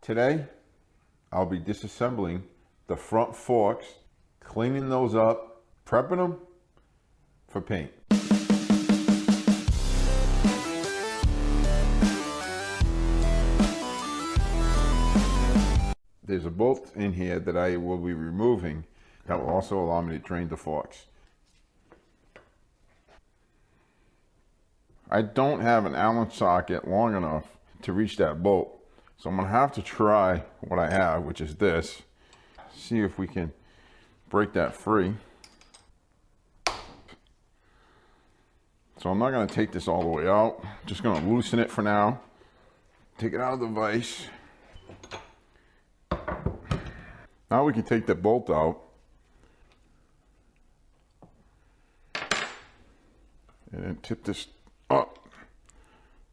Today, I'll be disassembling the front forks, cleaning those up, prepping them for paint. There's a bolt in here that I will be removing that will also allow me to drain the forks. I don't have an Allen socket long enough to reach that bolt. So I'm gonna have to try what I have, which is this. See if we can break that free. So I'm not gonna take this all the way out. Just gonna loosen it for now. Take it out of the vise. Now we can take the bolt out. And then tip this up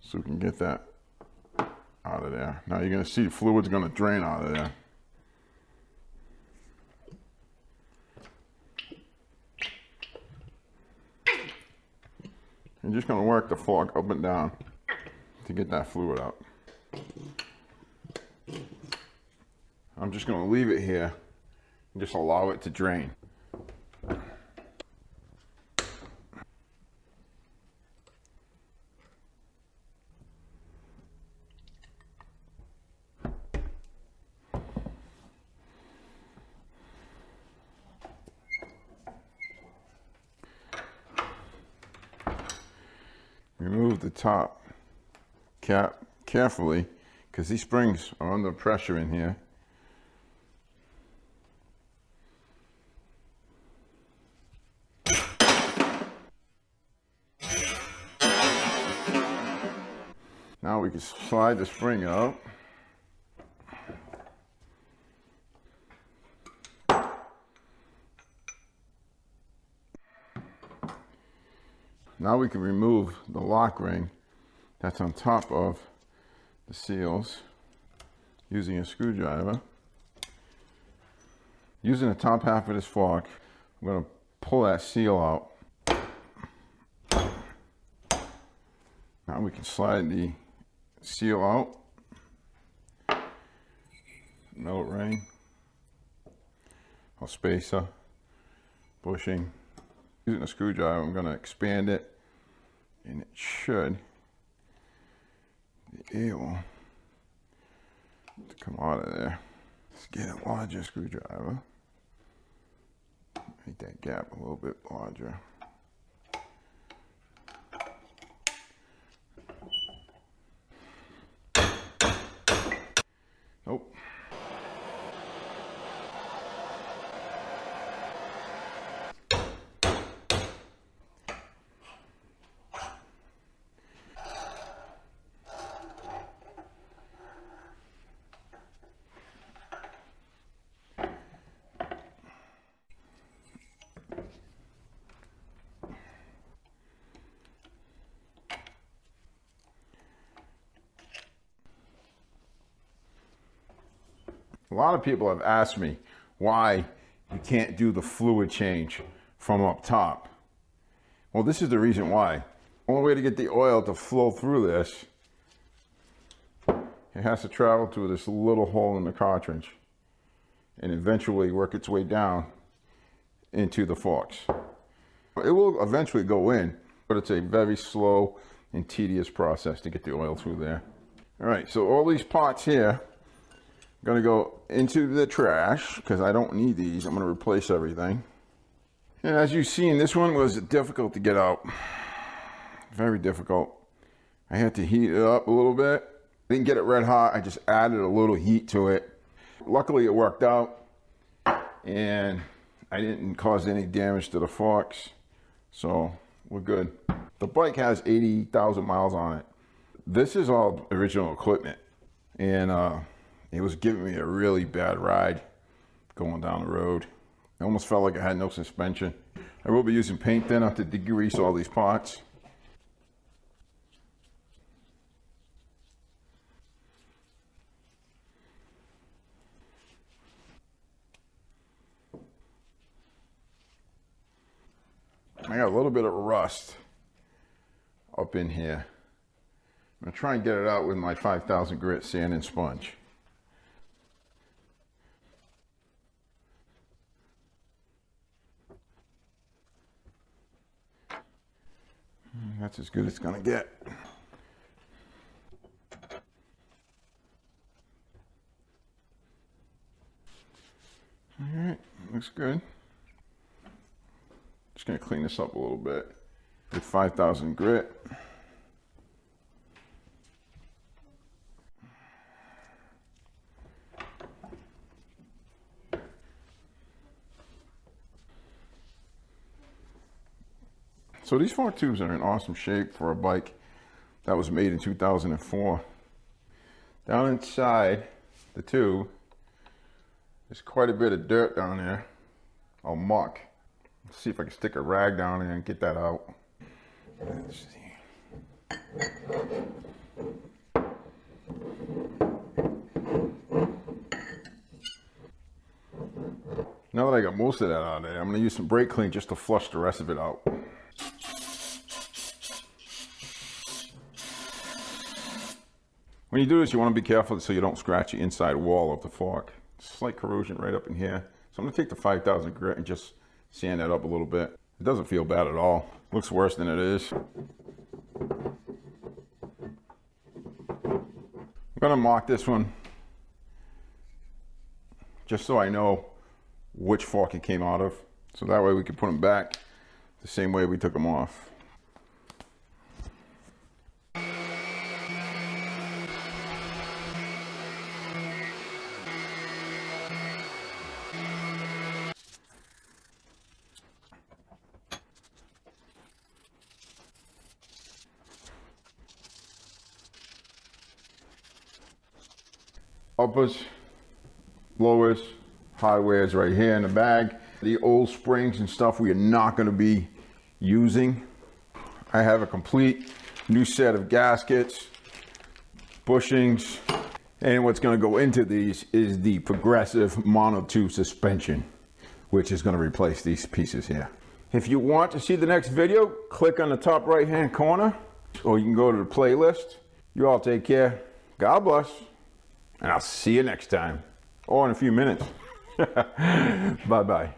so we can get that out of there. Now you're going to see the fluid's going to drain out of there. You're just going to work the fork up and down to get that fluid out. I'm just going to leave it here and just allow it to drain. Remove the top cap carefully because these springs are under pressure in here. Now we can slide the spring out. Now we can remove the lock ring that's on top of the seals using a screwdriver. Using the top half of this fork, I'm going to pull that seal out. Now we can slide the seal out. Melt ring, a spacer, bushing. Using a screwdriver, I'm going to expand it, and it should be able to come out of there. Let's get a larger screwdriver. Make that gap a little bit larger. Nope. A lot of people have asked me why you can't do the fluid change from up top. Well, this is the reason why. The only way to get the oil to flow through this, it has to travel through this little hole in the cartridge and eventually work its way down into the forks. It will eventually go in, but it's a very slow and tedious process to get the oil through there. All right, so all these pots here are gonna go into the trash because I don't need these. I'm gonna replace everything. And as you've seen, this one was difficult to get out. Very difficult. I had to heat it up a little bit. I didn't get it red hot, I just added a little heat to it. Luckily it worked out and I didn't cause any damage to the forks, so we're good. The bike has 80,000 miles on it. This is all original equipment, and it was giving me a really bad ride going down the road. I almost felt like I had no suspension. I will be using paint thinner to degrease all these pots. I got a little bit of rust up in here. I'm gonna try and get it out with my 5000 grit sand and sponge. That's as good as it's gonna get. All right, looks good. Just gonna clean this up a little bit with 5000 grit. So these fork tubes are in awesome shape for a bike that was made in 2004. Down inside the tube, there's quite a bit of dirt down there, or muck. Let's see if I can stick a rag down there and get that out. Let's see. Now that I got most of that out of there, I'm gonna use some brake clean just to flush the rest of it out. When you do this, you want to be careful so you don't scratch the inside wall of the fork. Slight corrosion right up in here. So I'm going to take the 5000 grit and just sand that up a little bit. It doesn't feel bad at all. Looks worse than it is. I'm going to mark this one just so I know which fork it came out of. So that way we can put them back the same way we took them off. Uppers, lowers, hardware's right here in the bag. The old springs and stuff we are not going to be using. I have a complete new set of gaskets, bushings, and what's going to go into these is the progressive mono 2 suspension, which is going to replace these pieces here. If you want to see the next video, click on the top right hand corner, or you can go to the playlist. You all take care. God bless. And I'll see you next time, or in a few minutes. Bye-bye.